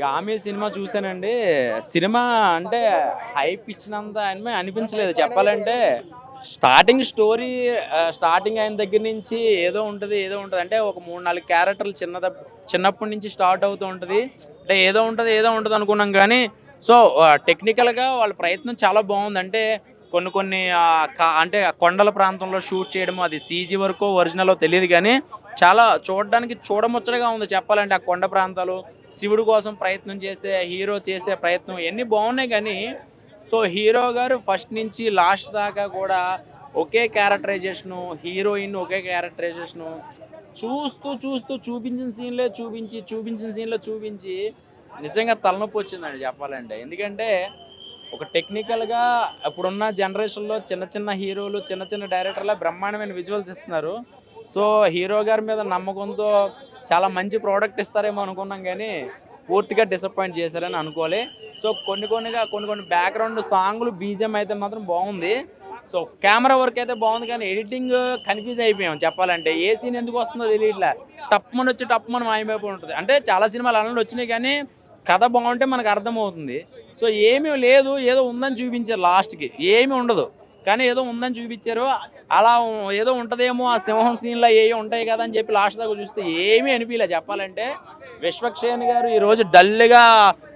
'Gaami' cinema చూసానండి. Cinema అంటే hype ఇచ్చినంత అనిపించలేదు చెప్పాలంటే. స్టార్టింగ్ స్టోరీ స్టార్టింగ్ అయిన దగ్గర నుంచి ఏదో ఉంటది. అంటే ఒక 3, 4 క్యారెక్టర్లు చిన్నప్పటి నుంచి స్టార్ట్ అవుతూ ఉంటది. అంటే ఏదో ఉంటది అనుకున్నాం గానీ, సో, టెక్నికల్‌గా వాళ్ళ ప్రయత్నం చాలా బావుంది. అంటే కొన్ని అంటే ఆ కొండల ప్రాంతంలో షూట్ చేయడము, అది సీజీ వర్కో, ఒరిజినలో తెలీదు గానీ, చాలా చూడడానికి చూడముచ్చటగా ఉంది చెప్పాలంటే. ఆ కొండ ప్రాంతాలు, శివుడి కోసం ప్రయత్నం చేసే హీరో చేసే ప్రయత్నం ఇయన్నీ బావున్నాయి గానీ, సో, హీరో గారు ఫస్ట్ నుంచి లాస్ట్ దాకా కూడా ఒకే క్యారెక్టరైజేషను, హీరోయిన్ ఒకే క్యారెక్టరైజేషను. చూస్తూ చూపించిన సీన్‌లే చూపించిన సీన్‌లో చూపించి నిజంగా తలనొప్పొచ్చిందండి చెప్పాలంటే. ఎందుకంటే ఒక టెక్నికల్‌గా ఇప్పుడున్న జనరేషన్‌లో చిన్న చిన్న హీరోలు, చిన్న డైరెక్టర్‌లే బ్రహ్మాండమైన విజువల్స్ ఇస్తున్నారు. సో, హీరో గారి మీద నమ్మకంతో చాలా మంచి ప్రోడక్ట్ ఇస్తారేమో అనుకున్నాం గానీ, పూర్తిగా డిసప్పాయింట్ చేశారని అనుకోవాలి. సో, కొన్ని బ్యాక్‌గ్రౌండ్ సాంగులు, బీజీఎం అయితే మాత్రం బావుంది. సో, కెమెరా వర్క్ అయితే బావుంది కానీ ఎడిటింగ్ కన్‌ఫ్యూజ్ అయిపోయాం చెప్పాలంటే. ఏ సీన్ ఎందుకొస్తుందో తెలియట్లే. టప్‌మని మాయమైపోయి ఉంటది. అంటే చాలా సినిమాలు అలాంటివి వచ్చినాయి కానీ కథ బావుంటే మనకు అర్థమవుతుంది. సో, ఏమీ లేదు. ఏదో ఉందని చూపించారు లాస్ట్‌కి. ఏమీ ఉండదు. కానీ ఏదో ఉందని చూపించారు. అలా ఏదో ఉంటదేమో ఆ సింహం సీన్‌లో ఏయో ఉంటాయి కదా అని చెప్పి లాస్ట్ దాకా చూస్తే ఏమీ అనిపియలే చెప్పాలంటే. విశ్వక్సేన్ గారు ఈరోజు డల్‌గా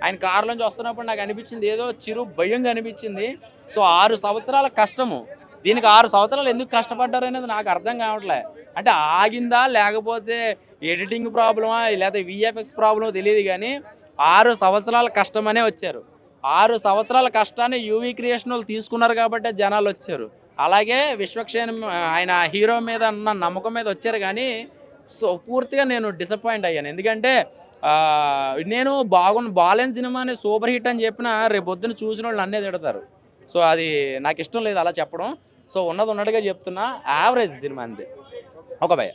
ఆయన కారులోంచి వస్తున్నప్పుడు నాకు అనిపించింది ఏదో చిరు భయంగా అనిపించింది. సో, 6 సంవత్సరాల కష్టము. దీనికి 6 సంవత్సరాలు ఎందుకు కష్టపడ్డారనేది నాకు అర్థం కావట్లే. అంటే ఆగిందా? లేకపోతే ఎడిటింగ్ ప్రాబ్లమా? లేకపోతే వీఎఫ్ఎక్స్ ప్రాబ్లమో తెలీదు గానీ 6 సంవత్సరాల కష్టమనే వచ్చారు. 6 సంవత్సరాల కష్టాన్ని యూవీ క్రియేషనోళ్ళు తీసుకున్నారు కాబట్టే జనాలొచ్చారు. అలాగే విశ్వక్సేన్ ఆయన హీరో మీద ఉన్న నమ్మకం మీద వచ్చారు గానీ, సో, పూర్తిగా నేను డిసప్పాయింట్ అయ్యాను. ఎందుకంటే నేను బాలేని సినిమాని సూపర్ హిట్ అని చెప్పినా రేపొద్దున చూసినోళ్ళు నన్నే తిడతారు. సో, అది నాకిష్టం లేదు అలా చెప్పడం. సో, ఉన్నది ఉన్నట్టుగా చెప్తున్నా. యావరేజ్ సినిమా అంతే. ఓకే భయ్యా.